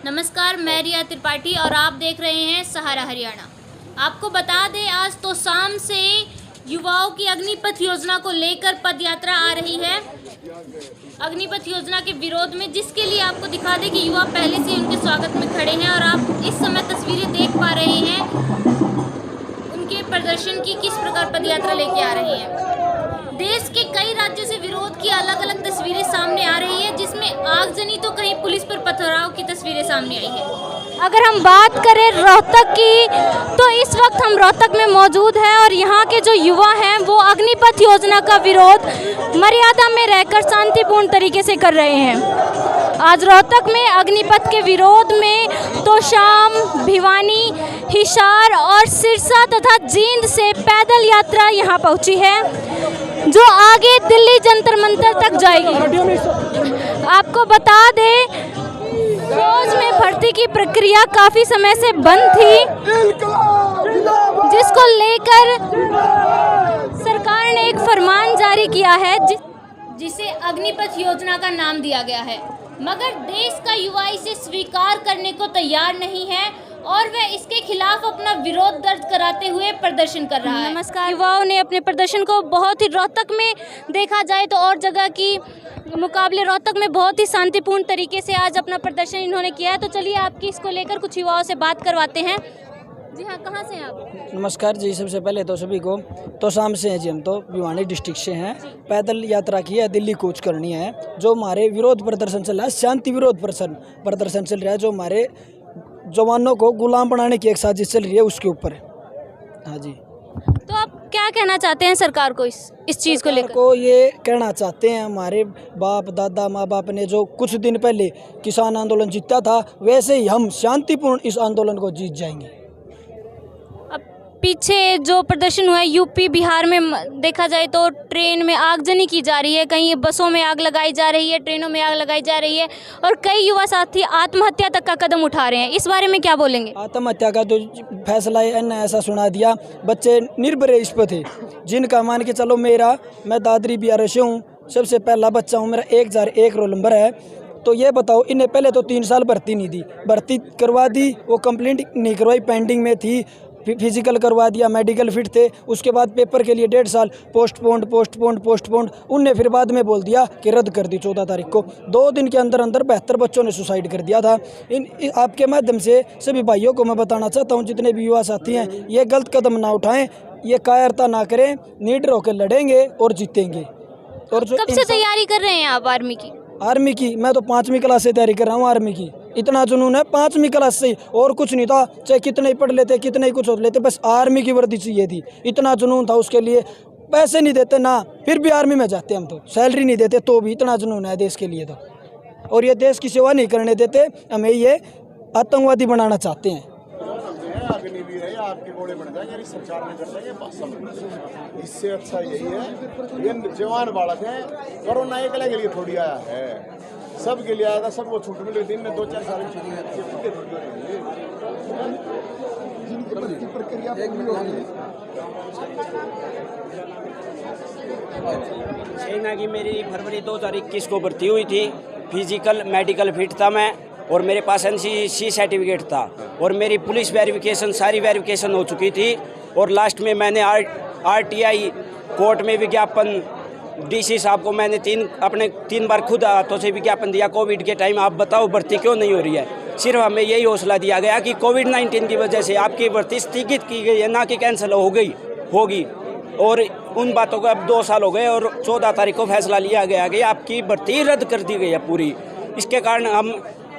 नमस्कार, मैं रिया त्रिपाठी और आप देख रहे हैं सहारा हरियाणा। आपको बता दें, आज तो शाम से युवाओं की अग्निपथ योजना को लेकर पदयात्रा आ रही है। अग्निपथ योजना के विरोध में, जिसके लिए आपको दिखा दें कि युवा पहले से उनके स्वागत में खड़े हैं और आप इस समय तस्वीरें देख पा रहे हैं उनके प्रदर्शन की, किस प्रकार पदयात्रा लेके आ रही है। देश के कई राज्यों से विरोध की अलग अलग तस्वीरें सामने आ रही है, जिसमें आगजनी तो कहीं पुलिस पर पथराव की तस्वीरें सामने आई है। अगर हम बात करें रोहतक की, तो इस वक्त हम रोहतक में मौजूद हैं और यहाँ के जो युवा हैं वो अग्निपथ योजना का विरोध मर्यादा में रहकर शांतिपूर्ण तरीके से कर रहे हैं। आज रोहतक में अग्निपथ के विरोध में तोशाम, भिवानी, हिसार और सिरसा तथा जींद से पैदल यात्रा यहाँ पहुँची है, जो आगे दिल्ली जंतर मंतर तक जाएगी। आपको बता दें, फौज में भर्ती की प्रक्रिया काफी समय से बंद थी, जिसको लेकर सरकार ने एक फरमान जारी किया है जिसे अग्निपथ योजना का नाम दिया गया है, मगर देश का युवा इसे स्वीकार करने को तैयार नहीं है और वह इसके खिलाफ अपना विरोध दर्ज कराते हुए प्रदर्शन कर रहा है। नमस्कार। युवाओं ने अपने प्रदर्शन को बहुत ही, रोहतक में देखा जाए तो और जगह की मुकाबले रोहतक में बहुत ही शांतिपूर्ण तरीके से आज अपना प्रदर्शन इन्होंने किया है। तो चलिए आपकी इसको लेकर कुछ युवाओं से बात करवाते हैं। जी हाँ, कहाँ से हैं आप? नमस्कार जी, सबसे पहले तो सभी को तो शाम से हैं जी, हम तो भिवानी डिस्ट्रिक्ट से हैं। पैदल यात्रा की है, दिल्ली कूच करनी है। जो हमारे विरोध प्रदर्शन चल रहा है, शांति विरोध प्रदर्शन चल रहा है, जो हमारे जवानों को गुलाम बनाने की एक साजिश चल रही है, उसके ऊपर। हाँ जी। तो आप क्या कहना चाहते हैं सरकार को इस चीज़ को लेकर? को ये कहना चाहते हैं, हमारे बाप दादा माँ बाप ने जो कुछ दिन पहले किसान आंदोलन जीता था, वैसे ही हम शांतिपूर्ण इस आंदोलन को जीत जाएंगे। पीछे जो प्रदर्शन हुआ है यूपी बिहार में, देखा जाए तो ट्रेन में आगजनी की जा रही है, कहीं बसों में आग लगाई जा रही है, ट्रेनों में आग लगाई जा रही है और कई युवा साथी आत्महत्या तक का कदम उठा रहे हैं। इस बारे में क्या बोलेंगे? आत्महत्या का तो फैसला ने ऐसा सुना दिया, बच्चे निर्भय इस पर थे, जिनका मान के चलो मैं दादरी बिहार से हूँ, सबसे पहला बच्चा हूँ, मेरा 1001 रोल नंबर है। तो ये बताओ, इन्हें पहले तो 3 साल भर्ती नहीं दी, भर्ती करवा दी, वो कंप्लेंट नहीं करवाई, पेंडिंग में थी, फिजिकल करवा दिया, मेडिकल फिट थे, उसके बाद पेपर के लिए 1.5 साल पोस्टपोन्ड। उनने फिर बाद में बोल दिया कि रद्द कर दी 14 तारीख को। 2 दिन के अंदर 72 बच्चों ने सुसाइड कर दिया था। आपके माध्यम से सभी भाइयों को मैं बताना चाहता हूँ, जितने भी युवा साथी हैं, ये गलत कदम ना उठाएं, ये कायरता ना करें, निडर होकर लड़ेंगे और जीतेंगे। और जो कब से तैयारी कर रहे हैं आप आर्मी की? मैं तो 5वीं क्लास से तैयारी कर रहा हूँ आर्मी की। इतना जुनून है 5वीं क्लास से, और कुछ नहीं था, चाहे कितने ही पढ़ लेते, कितने ही कुछ हो लेते, बस आर्मी की वर्दी चाहिए थी। इतना जुनून था उसके लिए। पैसे नहीं देते ना, फिर भी आर्मी में जाते हम तो, सैलरी नहीं देते तो भी इतना जुनून है देश के लिए तो। और ये देश की सेवा नहीं करने देते, हमें ये आतंकवादी बनाना चाहते हैं। आपके घोड़े बन जाएंगे, सरकार ने करना है, इससे अच्छा यही है। ये जवान बालक है, कोरोना अकेले के लिए थोड़ी आया है, सब के लिए आया था, सबको छूट मिल रही थी। इनमें 2-4 साल की प्रक्रिया सेना की मेरी फरवरी 2021 को भर्ती हुई थी। फिजिकल मेडिकल फिट था मैं, और मेरे पास NCC सर्टिफिकेट था, और मेरी पुलिस वेरिफिकेशन सारी वेरिफिकेशन हो चुकी थी। और लास्ट में मैंने RTI कोर्ट में विज्ञापन, DC साहब को मैंने 3 बार खुद हाथों से विज्ञापन दिया। कोविड के टाइम आप बताओ भर्ती क्यों नहीं हो रही है? सिर्फ हमें यही हौसला दिया गया कि कोविड-19 की वजह से आपकी भर्ती स्थगित की गई है, ना कि कैंसिल होगी। और उन बातों को अब 2 साल हो गए और 14 तारीख को फैसला लिया गया कि आपकी भर्ती रद्द कर दी गई है पूरी। इसके कारण हम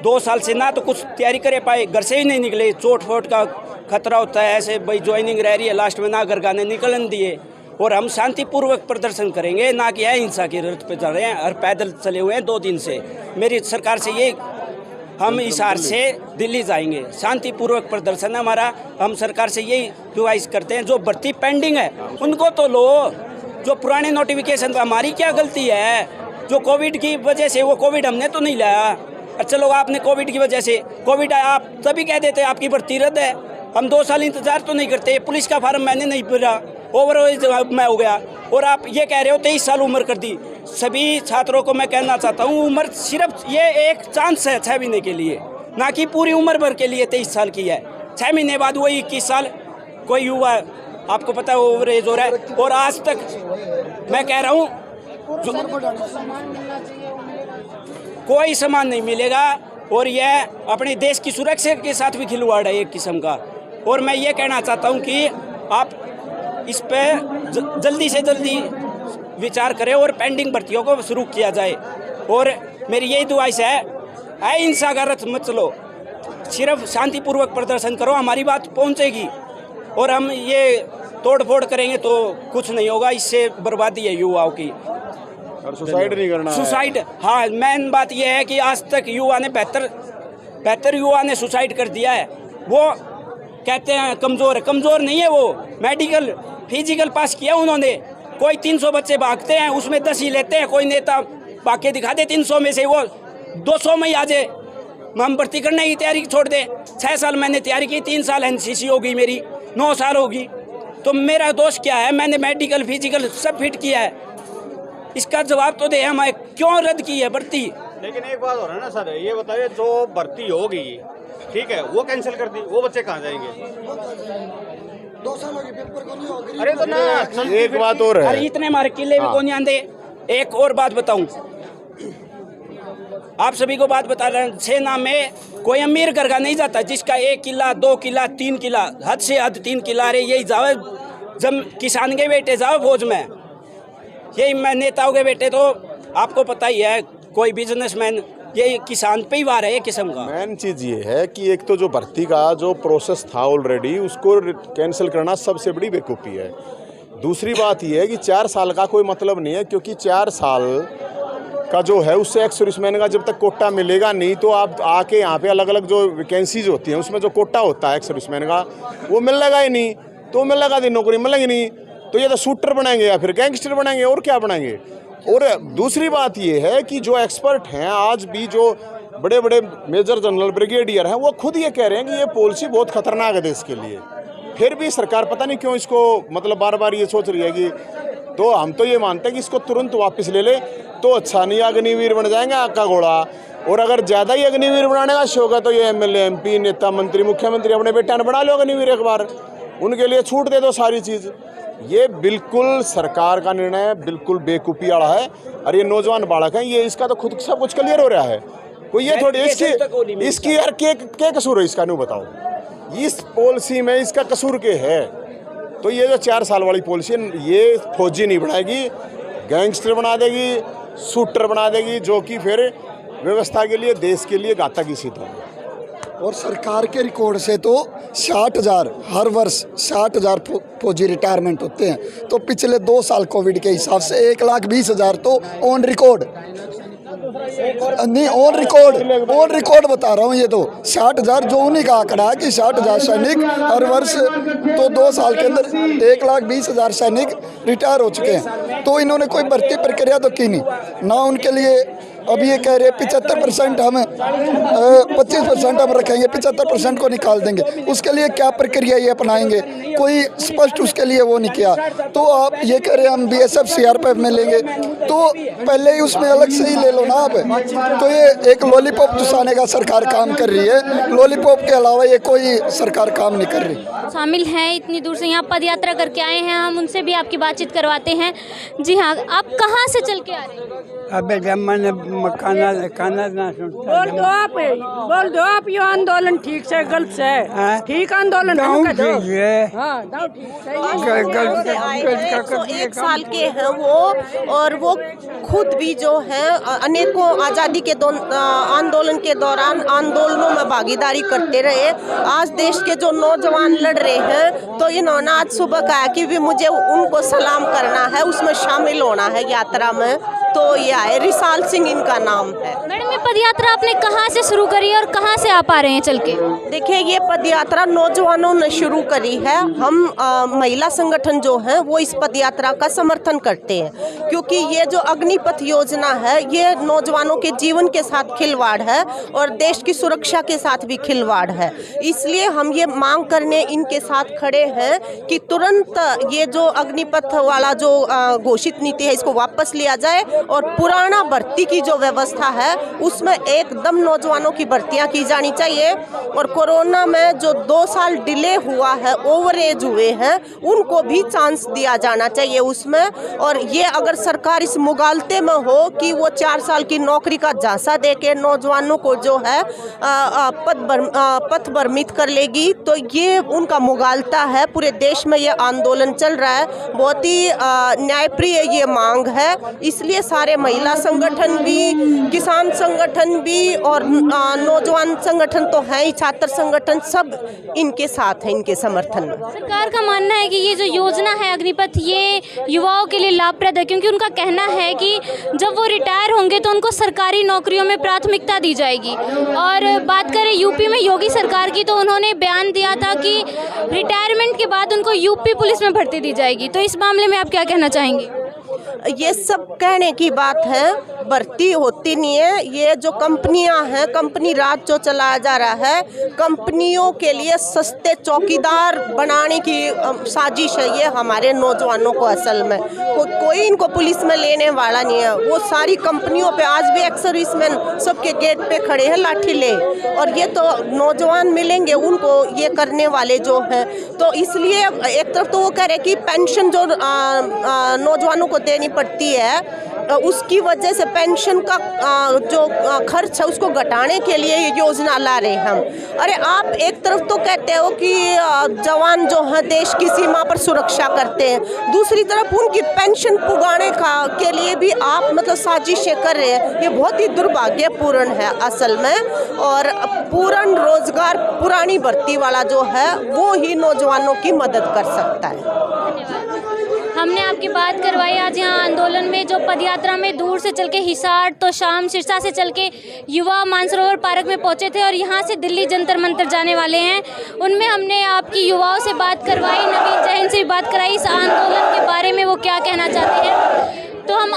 2 साल से ना तो कुछ तैयारी कर पाए, घर से ही नहीं निकले, चोट फोट का खतरा होता है, ऐसे भाई ज्वाइनिंग रह रही है, लास्ट में ना घर गाने निकलन दिए। और हम शांतिपूर्वक प्रदर्शन करेंगे, ना कि हिंसा की रथ पे चल रहे हैं और पैदल चले हुए हैं 2 दिन से। मेरी सरकार से ये, हम हिसार से दिल्ली जाएंगे, शांतिपूर्वक प्रदर्शन है हमारा। हम सरकार से यही रिक्वेस्ट करते हैं, जो भर्ती पेंडिंग है उनको तो लो, जो पुराने नोटिफिकेशन पर हमारी क्या गलती है? जो कोविड की वजह से, वो कोविड हमने तो नहीं लाया। अच्छा लोग, आपने कोविड की वजह से, कोविड आया आप तभी कह देते आपकी भर्ती रद्द है। हम 2 साल इंतजार तो नहीं करते। पुलिस का फार्म मैंने नहीं भरा, ओवर मैं हो गया, और आप ये कह रहे हो 23 साल उम्र कर दी। सभी छात्रों को मैं कहना चाहता हूँ, उम्र सिर्फ ये एक चांस है 6 महीने के लिए, ना कि पूरी उम्र भर के लिए 23 साल की है। 6 महीने बाद वही 21 साल कोई युवा, आपको पता है ओवर एज हो रहा है। और आज तक मैं कह रहा हूँ कोई सामान नहीं मिलेगा, और यह अपने देश की सुरक्षा के साथ भी खिलवाड़ है एक किस्म का। और मैं ये कहना चाहता हूँ कि आप इस पर जल्दी से जल्दी विचार करें और पेंडिंग भर्तियों को शुरू किया जाए। और मेरी यही दुआइश है, अहिंसा का रथ मत चलो, सिर्फ शांतिपूर्वक प्रदर्शन करो, हमारी बात पहुँचेगी। और हम ये तोड़ फोड़ करेंगे तो कुछ नहीं होगा, इससे बर्बादी है युवाओं की। और सुसाइड नहीं करना, सुसाइड, हाँ मेन बात यह है कि आज तक युवा ने बेहतर युवा ने सुसाइड कर दिया है। वो कहते हैं कमज़ोर है, कमज़ोर नहीं है वो, मेडिकल फिजिकल पास किया उन्होंने। कोई 300 बच्चे भागते हैं, उसमें 10 ही लेते हैं। कोई नेता भाग के दिखा दे 300 में से वो 200 में ही आ जाए, हम भर्ती करने की तैयारी छोड़ दे। 6 साल मैंने तैयारी की, 3 साल NCC होगी मेरी, 9 साल होगी, तो मेरा दोष क्या है? मैंने मेडिकल फिजिकल सब फिट किया है, इसका जवाब तो दे। हमें क्यों रद्द की है भर्ती? लेकिन एक बात हो रहा है ना सर, ये बताइए जो भर्ती होगी, ठीक है, वो कैंसिल कर दी, वो बच्चे कहाँ जाएंगे? 2 साल हो गए पेपर को नहीं हो गई। अरे तो ना एक बात और है, अरे इतने मारे किले भी कौन आंदे। एक और बात बताऊं, आप सभी को बात बता रहे हैं, सेना में कोई अमीर घर का नहीं जाता जिसका 1 किला 2 किला 3 किला, हद से हद 3 किला रे, यही जाओ जब किसान के बेटे जाओ फौज में, यही मैं नेताओं के बेटे, तो आपको पता ही है कोई बिजनेसमैन, ये किसान पे ही वार है एक किस्म का। मेन चीज़ ये है कि एक तो जो भर्ती का जो प्रोसेस था ऑलरेडी, उसको कैंसिल करना सबसे बड़ी बेवकूफ़ी है। दूसरी बात ये है कि 4 साल का कोई मतलब नहीं है, क्योंकि 4 साल का जो है उससे एक्स सर्विसमैन का जब तक कोटा मिलेगा नहीं, तो आप आके यहाँ पे अलग अलग जो वैकेंसीज होती हैं उसमें जो कोटा होता है एक्स सर्विसमैन का वो मिलेगा ही नहीं, तो मिलेगा नहीं, नौकरी मिलेगी नहीं, तो ये तो शूटर बनाएंगे या फिर गैंगस्टर बनाएंगे, और क्या बनाएंगे। और दूसरी बात ये है कि जो एक्सपर्ट हैं आज भी, जो बड़े बड़े मेजर जनरल ब्रिगेडियर हैं, वो खुद ये कह रहे हैं कि ये पॉलिसी बहुत खतरनाक है देश के लिए। फिर भी सरकार पता नहीं क्यों इसको मतलब बार बार ये सोच रही है कि, तो हम तो ये मानते हैं कि इसको तुरंत वापस ले ले तो अच्छा, नहीं अग्निवीर बन जाएंगे आग का घोड़ा। और अगर ज़्यादा ही अग्निवीर बनाने का शौक है तो ये MLA MP नेता मंत्री मुख्यमंत्री अपने बेटा ने बना लो अग्निवीर एक बार, उनके लिए छूट दे दो सारी चीज़। ये बिल्कुल सरकार का निर्णय बिल्कुल बेवकूफ़ी वाला है। और ये नौजवान बालक हैं, ये इसका तो खुद सब कुछ क्लियर हो रहा है, कोई ये थोड़ी इसकी यार क्या कसूर है इसका, नहीं बताओ इस पॉलिसी में इसका कसूर के है। तो ये जो 4 साल वाली पॉलिसी ये फौजी नहीं बनाएगी, गैंगस्टर बना देगी, शूटर बना देगी, जो कि फिर व्यवस्था के लिए देश के लिए घातक ही सिद्ध होगा। और सरकार के रिकॉर्ड से तो 60,000 हर वर्ष 60,000 फौजी रिटायरमेंट होते हैं, तो पिछले 2 साल कोविड के हिसाब से 1,20,000 तो ऑन रिकॉर्ड नहीं, ऑन रिकॉर्ड बता रहा हूँ। ये तो 60,000 जो उन्हीं का आंकड़ा है कि 60,000 सैनिक हर वर्ष, तो 2 साल के अंदर 1,20,000 सैनिक रिटायर हो चुके हैं। तो इन्होंने कोई भर्ती प्रक्रिया तो की नहीं ना उनके लिए। अभी ये कह रहे हैं 75% हम 25% हम रखेंगे, 75% को निकाल देंगे, उसके लिए क्या प्रक्रिया ये अपनाएंगे, कोई स्पष्ट उसके लिए वो नहीं किया। तो आप ये कह रहे हैं हम BSF CRPF में लेंगे, तो पहले ही उसमें अलग से ही ले लो ना आप। तो ये एक लॉलीपॉप चुसाने का सरकार काम कर रही है, लॉलीपॉप के अलावा ये कोई सरकार काम नहीं कर रही। शामिल हैं इतनी दूर से, यहाँ पद यात्रा करके आए हैं, हम उनसे भी आपकी बातचीत करवाते हैं। जी हाँ, आप कहाँ से चल के आ रहे हैं? अबे जब मैंने खाना ना सुनता, बोल दो आप ये आंदोलन ठीक से गलत से है, ठीक आंदोलन है, ठीक है, 1 साल के हैं वो, और वो खुद भी जो है अनेकों आज़ादी के आंदोलन के दौरान आंदोलनों में भागीदारी करते रहे। आज देश के जो नौजवान लड़ रहे हैं, तो इन्होंने आज सुबह कहा कि भी मुझे उनको सलाम करना है, उसमें शामिल होना है यात्रा में। तो ये आए, रिसाल सिंह इनका नाम है। मैडम, ये पद यात्रा आपने कहाँ से शुरू करी है और कहाँ से आप आ रहे हैं चल के? देखिए, ये पद यात्रा नौजवानों ने शुरू करी है। हम महिला संगठन जो है वो इस पद यात्रा का समर्थन करते हैं, क्योंकि ये जो अग्निपथ योजना है ये नौजवानों के जीवन के साथ खिलवाड़ है और देश की सुरक्षा के साथ भी खिलवाड़ है। इसलिए हम ये मांग करने इनके साथ खड़े हैं कि तुरंत ये जो अग्निपथ वाला जो घोषित नीति है इसको वापस लिया जाए और पुराना भर्ती की जो व्यवस्था है उसमें एकदम नौजवानों की भर्तियां की जानी चाहिए। और कोरोना में जो 2 साल डिले हुआ है, ओवर एज हुए हैं, उनको भी चांस दिया जाना चाहिए उसमें। और ये अगर सरकार इस मुगालते में हो कि वो 4 साल की नौकरी का झांसा देके नौजवानों को जो है पथ भ्रमित कर लेगी, तो ये उनका मुगालता है। पूरे देश में ये आंदोलन चल रहा है, बहुत ही न्यायप्रिय ये मांग है। इसलिए सारे महिला संगठन भी, किसान संगठन भी और नौजवान संगठन तो हैं ही, छात्र संगठन सब इनके साथ हैं, इनके समर्थन में। सरकार का मानना है कि ये जो योजना है अग्निपथ, ये युवाओं के लिए लाभप्रद है, क्योंकि उनका कहना है कि जब वो रिटायर होंगे तो उनको सरकारी नौकरियों में प्राथमिकता दी जाएगी। और बात करें यूपी में योगी सरकार की, तो उन्होंने बयान दिया था कि रिटायरमेंट के बाद उनको यूपी पुलिस में भर्ती दी जाएगी। तो इस मामले में आप क्या कहना चाहेंगे? ये सब कहने की बात है, भर्ती होती नहीं है। ये जो कंपनियां हैं, कंपनी राज जो चलाया जा रहा है, कंपनियों के लिए सस्ते चौकीदार बनाने की साजिश है ये हमारे नौजवानों को। असल में कोई इनको पुलिस में लेने वाला नहीं है। वो सारी कंपनियों पे आज भी एक्स सर्विसमैन सबके गेट पे खड़े हैं लाठी ले, और ये तो नौजवान मिलेंगे उनको ये करने वाले जो हैं। तो इसलिए एक तरफ तो वो कह रहे कि पेंशन जो नौजवानों को देनी पड़ती है, उसकी वजह से पेंशन का जो खर्च है उसको घटाने के लिए ये योजना ला रहे हैं हम। अरे आप एक तरफ तो कहते हो कि जवान जो हैं देश की सीमा पर सुरक्षा करते हैं, दूसरी तरफ उनकी पेंशन पुगाने के लिए भी आप मतलब साजिशें कर रहे हैं। ये बहुत ही दुर्भाग्यपूर्ण है असल में। और पूर्ण रोजगार, पुरानी भर्ती वाला जो है वो ही नौजवानों की मदद कर सकता है। हमने आपकी बात करवाई। आज यहाँ आंदोलन में जो पदयात्रा में दूर से चल के हिसार, तो शाम सिरसा से चल के युवा मानसरोवर पार्क में पहुँचे थे और यहाँ से दिल्ली जंतर मंतर जाने वाले हैं। उनमें हमने आपकी युवाओं से बात करवाई, नवीन जैन से भी बात कराई इस आंदोलन के बारे में, वो क्या कहना चाहते हैं। तो हम